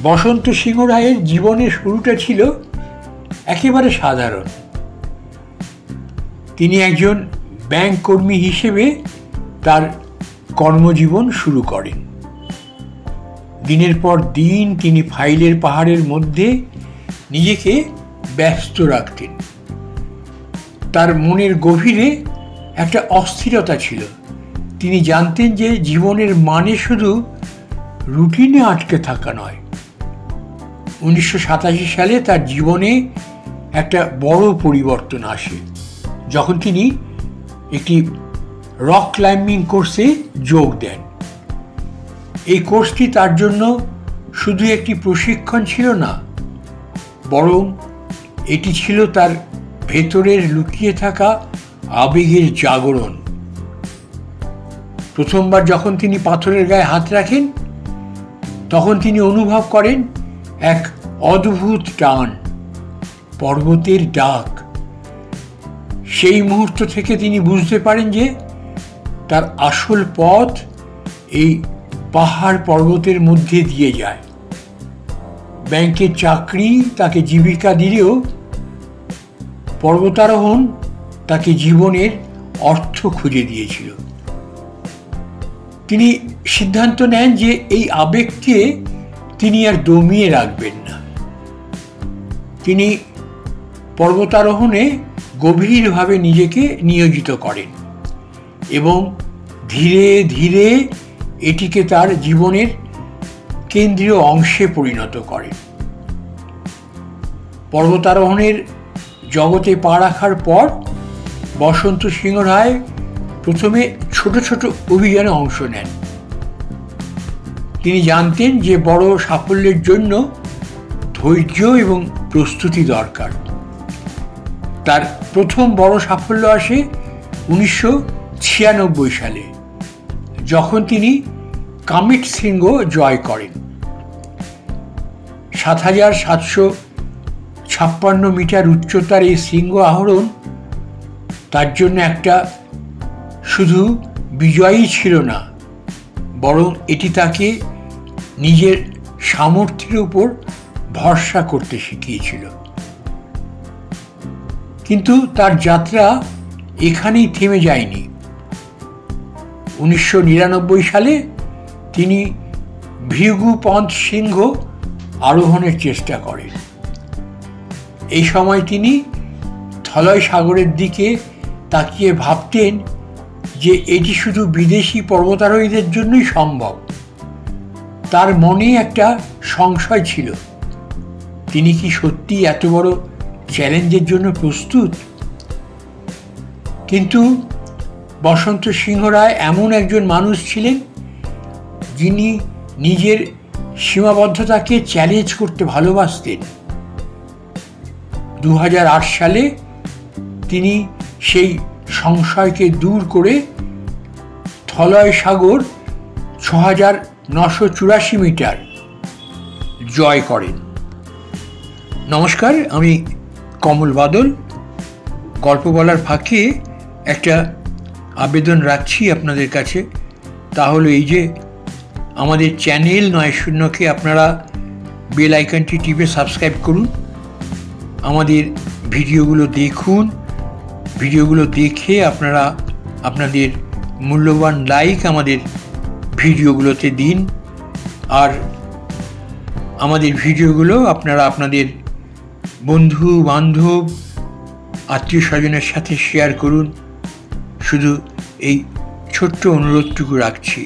বসন্ত সিংহ রায়ের জীবনের শুরুটা ছিল একেবারে সাধারণ। তিনি একজন ব্যাংক কর্মী হিসেবে তার কর্মজীবন শুরু করেন। দিনের পর দিন তিনি ফাইলের পাহাড়ের মধ্যে নিজেকে ব্যস্ত রাখতেন। তার মনের গভীরে একটা অস্থিরতা ছিল। তিনি জানতেন যে জীবনের মানে শুধু রুটিনে আটকে থাকা নয়। 1987 সালে তার জীবনে একটা বড় পরিবর্তন আসে যখন তিনি একটি রক ক্লাইম্বিং কোর্সে যোগ দেন। এই কোর্সটি তার জন্য শুধু একটি প্রশিক্ষণ ছিল না, বরং এটি ছিল তার ভেতরের লুকিয়ে থাকা আবেগের জাগরণ। প্রথমবার যখন তিনি পাথরের গায়ে হাত রাখেন, তখন তিনি অনুভব করেন এক অদ্ভুত টান, পর্বতের ডাক। সেই মুহূর্ত থেকে তিনি বুঝতে পারেন যে তার আসল পথ এই পাহাড় পর্বতের মধ্যে দিয়ে যায়। ব্যাংকের চাকরি তাকে জীবিকা দিলেও পর্বতারোহণ তাকে জীবনের অর্থ খুঁজে দিয়েছিল। তিনি সিদ্ধান্ত নেন যে এই আবেগকে তিনি আর দমিয়ে রাখবেন না। তিনি পর্বতারোহণে গভীরভাবে নিজেকে নিয়োজিত করেন এবং ধীরে ধীরে এটিকে তার জীবনের কেন্দ্রীয় অংশে পরিণত করেন। পর্বতারোহণের জগতে পা রাখার পর বসন্ত সিংহ রায় প্রথমে ছোট ছোট অভিযানে অংশ নেন। তিনি জানতেন যে বড় সাফল্যের জন্য ধৈর্য এবং প্রস্তুতি দরকার। তার প্রথম বড় সাফল্য আসে 1996 সালে, যখন তিনি কামেট শৃঙ্গ জয় করেন। 7,756 মিটার উচ্চতার এই শৃঙ্গ আরোহণ তার জন্য একটা শুধু বিজয়ই ছিল না, বরং এটি তাকে নিজের সামর্থ্যের উপর ভরসা করতে শিখিয়েছিল। কিন্তু তার যাত্রা এখানেই থেমে যায়নি। 1999 সালে তিনি ভৃগু পন্থ শৃঙ্গ আরোহণের চেষ্টা করেন। এই সময় তিনি থলয় সাগরের দিকে তাকিয়ে ভাবতেন যে এটি শুধু বিদেশি পর্বতারোহীদের জন্যই সম্ভব। তার মনে একটা সংশয় ছিল, তিনি কি সত্যি এত বড় চ্যালেঞ্জের জন্য প্রস্তুত? কিন্তু বসন্ত সিংহ রায় এমন একজন মানুষ ছিলেন যিনি নিজের সীমাবদ্ধতাকে চ্যালেঞ্জ করতে ভালোবাসতেন। 2008 সালে তিনি সেই সংশয়কে দূর করে থলয় সাগর 6,984 মিটার জয় করেন। নমস্কার, আমি কমল বাদল। গল্প বলার ফাঁকে একটা আবেদন রাখছি আপনাদের কাছে, তাহলে এই যে আমাদের চ্যানেল 9শূন্যকে আপনারা বেল আইকনটি টিপে সাবস্ক্রাইব করুন, আমাদের ভিডিওগুলো দেখুন, ভিডিওগুলো দেখে আপনারা আপনাদের মূল্যবান লাইক আমাদের ভিডিওগুলোতে দিন। আর আমাদের ভিডিওগুলো আপনারা আপনাদের বন্ধু বান্ধব আত্মীয় স্বজনের সাথে শেয়ার করুন। শুধু এই ছোট্ট অনুরোধটুকু রাখছি।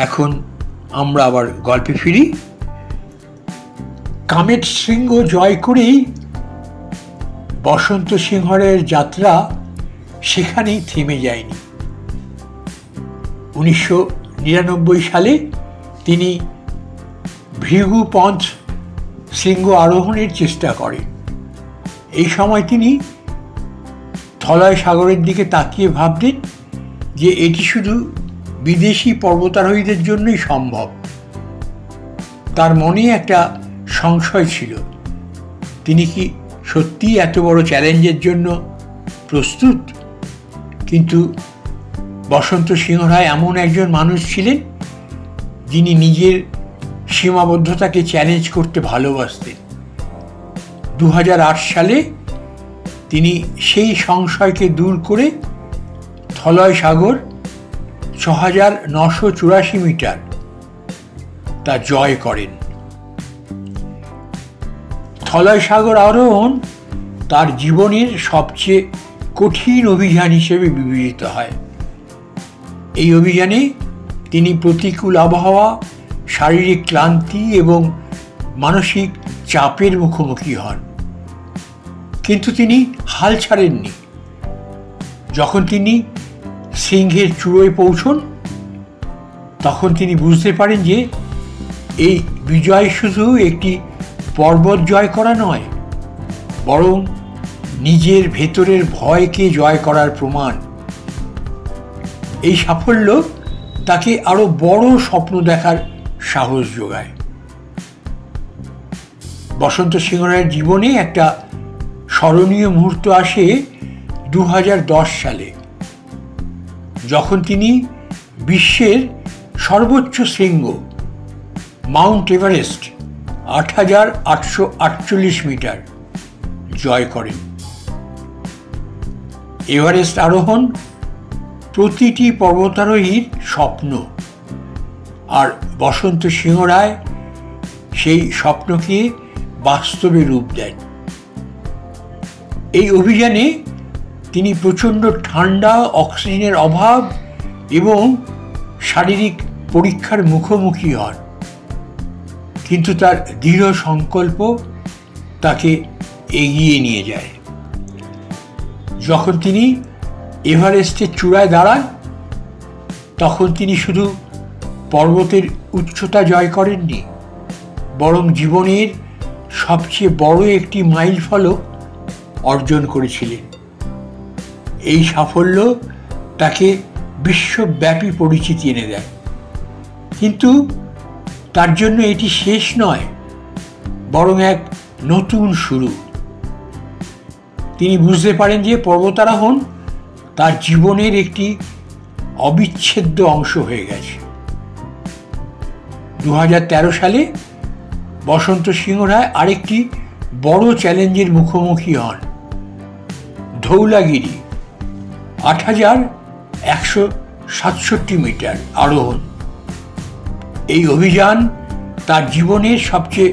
এখন আমরা আবার গল্পে ফিরি। কামেট শৃঙ্গ জয় করেই বসন্ত সিংহ রায়ের যাত্রা সেখানেই থেমে যায়নি। 1999 সালে তিনি ভৃগু পন্থ শৃঙ্গ আরোহণের চেষ্টা করেন। এই সময় তিনি থলয় সাগরের দিকে তাকিয়ে ভাবতেন যে এটি শুধু বিদেশি পর্বতারোহীদের জন্যই সম্ভব। তার মনে একটা সংশয় ছিল, তিনি কি সত্যি এত বড় চ্যালেঞ্জের জন্য প্রস্তুত? কিন্তু বসন্ত সিংহ রায় এমন একজন মানুষ ছিলেন যিনি নিজের সীমাবদ্ধতাকে চ্যালেঞ্জ করতে ভালোবাসতেন। 2008 সালে তিনি সেই সংশয়কে দূর করে থলয় সাগর 6984 মিটার তা জয় করেন। থলয় সাগর আরোহণ তার জীবনের সবচেয়ে কঠিন অভিযান হিসেবে বিবেচিত হয়। এই অভিযানে তিনি প্রতিকূল আবহাওয়া, শারীরিক ক্লান্তি এবং মানসিক চাপের মুখোমুখি হন, কিন্তু তিনি হাল ছাড়েননি। যখন তিনি সিংহের চূড়োয় পৌঁছন, তখন তিনি বুঝতে পারেন যে এই বিজয় শুধু একটি পর্বত জয় করা নয়, বরং নিজের ভেতরের ভয়কে জয় করার প্রমাণ। এই সাফল্য তাকে আরো বড় স্বপ্ন দেখার সাহস যোগায়। বসন্ত সিংহ রায়ের জীবনে একটা স্মরণীয় মুহূর্ত আসে 2010 সালে, যখন তিনি বিশ্বের সর্বোচ্চ শৃঙ্গ মাউন্ট এভারেস্ট 8848 মিটার জয় করেন। এভারেস্ট আরোহণ প্রতিটি পর্বতারোহীর স্বপ্ন, আর বসন্ত সিংহ রায় সেই স্বপ্নকে বাস্তবে রূপ দেন। এই অভিযানে তিনি প্রচণ্ড ঠান্ডা, অক্সিজেনের অভাব এবং শারীরিক পরীক্ষার মুখোমুখি হন, কিন্তু তার দৃঢ় সংকল্প তাকে এগিয়ে নিয়ে যায়। যখন তিনি এভারেস্টের চূড়ায় দাঁড়ান, তখন তিনি শুধু পর্বতের উচ্চতা জয় করেননি, বরং জীবনের সবচেয়ে বড় একটি মাইল ফলক অর্জন করেছিলেন। এই সাফল্য তাকে বিশ্বব্যাপী পরিচিতি এনে দেয়, কিন্তু তার জন্য এটি শেষ নয়, বরং এক নতুন শুরু। তিনি বুঝতে পারেন যে পর্বতারোহণ তার জীবনের একটি অবিচ্ছেদ্য অংশ হয়ে গেছে। 2013 সালে বসন্ত সিংহ রায় আরেকটি বড় চ্যালেঞ্জের মুখোমুখি হন, ধৌলাগিরি 8167 মিটার আরোহণ। এই অভিযান তার জীবনের সবচেয়ে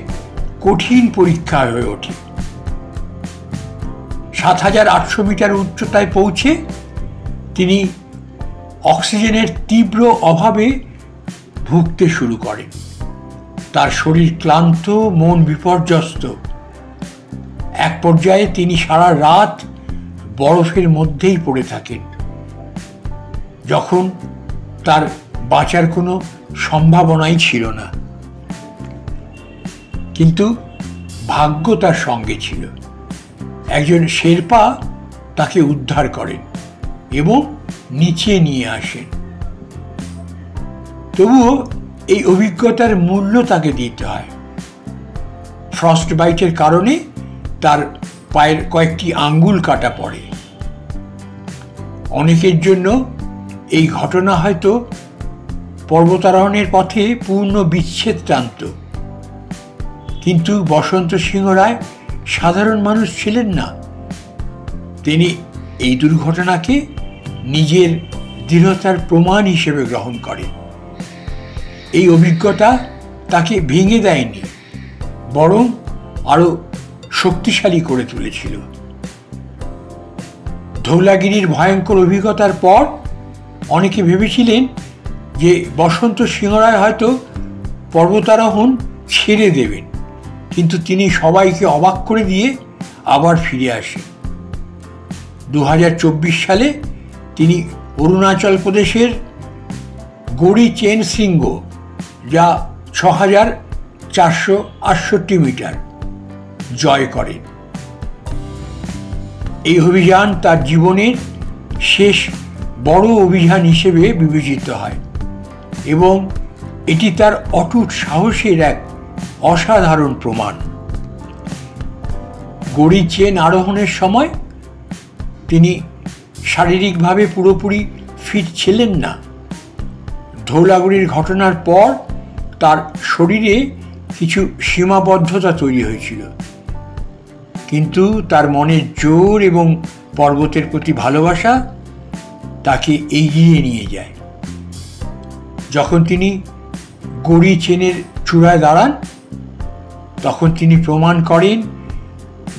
কঠিন পরীক্ষা হয়ে ওঠে। 7800 মিটার উচ্চতায় পৌঁছে তিনি অক্সিজেনের তীব্র অভাবে ভুগতে শুরু করেন। তার শরীর ক্লান্ত, মন বিপর্যস্ত। এক পর্যায়ে তিনি সারা রাত বরফের মধ্যেই পড়ে থাকেন, যখন তার বাঁচার কোনো সম্ভাবনাই ছিল না। কিন্তু ভাগ্য তার সঙ্গে ছিল। একজন শেরপা তাকে উদ্ধার করেন এবং নিচে নিয়ে আসেন। তবুও এই অভিজ্ঞতার মূল্য তাকে দিতে হয়। ফ্রস্ট বাইটের কারণে তার পায়ের কয়েকটি আঙ্গুল কাটা পড়ে। অনেকের জন্য এই ঘটনা হয়তো পর্বতারোহণের পথে পূর্ণ বিচ্ছেদ টানত, কিন্তু বসন্ত সিংহ রায় সাধারণ মানুষ ছিলেন না। তিনি এই দুর্ঘটনাকে নিজের দৃঢ়তার প্রমাণ হিসেবে গ্রহণ করেন। এই অভিজ্ঞতা তাকে ভেঙে দেয়নি, বরং আরো শক্তিশালী করে তুলেছিল। ধৌলাগিরির ভয়ঙ্কর অভিজ্ঞতার পর অনেকে ভেবেছিলেন যে বসন্ত সিংহ রায় হয়তো পর্বতারোহণ ছেড়ে দেবেন, কিন্তু তিনি সবাইকে অবাক করে দিয়ে আবার ফিরে আসেন। 2024 সালে তিনি অরুণাচল প্রদেশের গড়ি চেন শৃঙ্গ, যা 6468 মিটার জয় করেন। এই অভিযান তার জীবনের শেষ বড় অভিযান হিসেবে বিবেচিত হয় এবং এটি তার অটুট সাহসের এক অসাধারণ প্রমাণ। গড়ি চেন আরোহণের সময় তিনি শারীরিকভাবে পুরোপুরি ফিট ছিলেন না। ধৌলাগিরির ঘটনার পর তার শরীরে কিছু সীমাবদ্ধতা তৈরি হয়েছিল, কিন্তু তার মনের জোর এবং পর্বতের প্রতি ভালোবাসা তাকে এগিয়ে নিয়ে যায়। যখন তিনি গড়ি চেনের চূড়ায় দাঁড়ান, তখন তিনি প্রমাণ করেন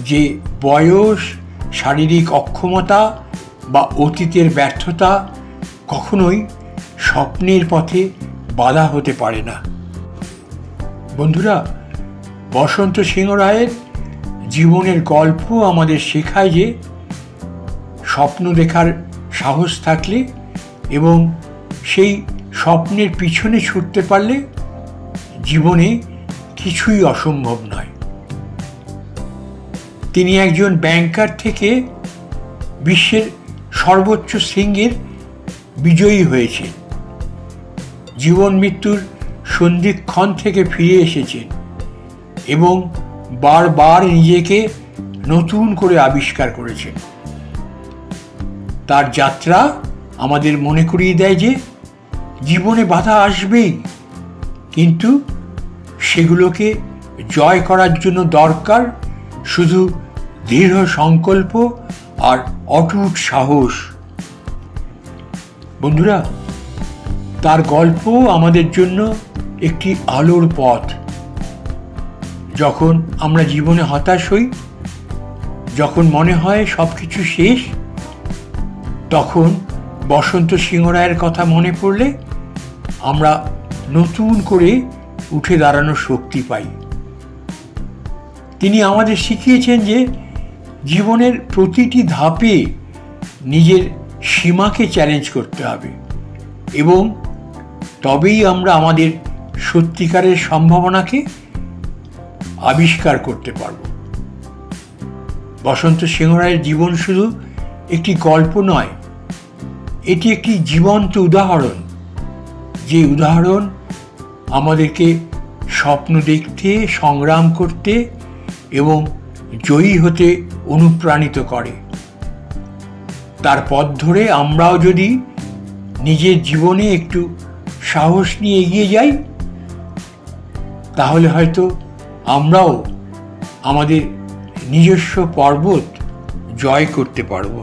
যে বয়স, শারীরিক অক্ষমতা বা অতীতের ব্যর্থতা কখনোই স্বপ্নের পথে বাধা হতে পারে না। বন্ধুরা, বসন্ত সিংহ রায়ের জীবনের গল্প আমাদের শেখায় যে স্বপ্ন দেখার সাহস থাকলে এবং সেই স্বপ্নের পিছনে ছুটতে পারলে জীবনে কিছুই অসম্ভব নয়। তিনি একজন ব্যাংকার থেকে বিশ্বের সর্বোচ্চ শৃঙ্গের বিজয়ী হয়েছেন, জীবন মৃত্যুর সন্ধিক্ষণ থেকে ফিরে এসেছেন এবং বারবার নিজেকে নতুন করে আবিষ্কার করেছেন। তার যাত্রা আমাদের মনে করিয়ে দেয় যে জীবনে বাধা আসবেই, কিন্তু সেগুলোকে জয় করার জন্য দরকার শুধু দৃঢ় সংকল্প আর অটুট সাহস। বন্ধুরা, তার গল্প আমাদের জন্য একটি আলোর পথ। যখন আমরা জীবনে হতাশ হই, যখন মনে হয় সব কিছু শেষ, তখন বসন্ত সিংহ রায়ের কথা মনে পড়লে আমরা নতুন করে উঠে দাঁড়ানোর শক্তি পাই। তিনি আমাদের শিখিয়েছেন যে জীবনের প্রতিটি ধাপে নিজের সীমাকে চ্যালেঞ্জ করতে হবে এবং তবেই আমরা আমাদের সত্যিকারের সম্ভাবনাকে আবিষ্কার করতে পারব। বসন্ত সিংহ রায়ের জীবন শুধু একটি গল্প নয়, এটি একটি জীবন্ত উদাহরণ, যে উদাহরণ আমাদেরকে স্বপ্ন দেখতে, সংগ্রাম করতে এবং জয়ী হতে অনুপ্রাণিত করে। তার পথ ধরে আমরাও যদি নিজের জীবনে একটু সাহস নিয়ে এগিয়ে যাই, তাহলে হয়তো আমরাও আমাদের নিজস্ব পর্বত জয় করতে পারব।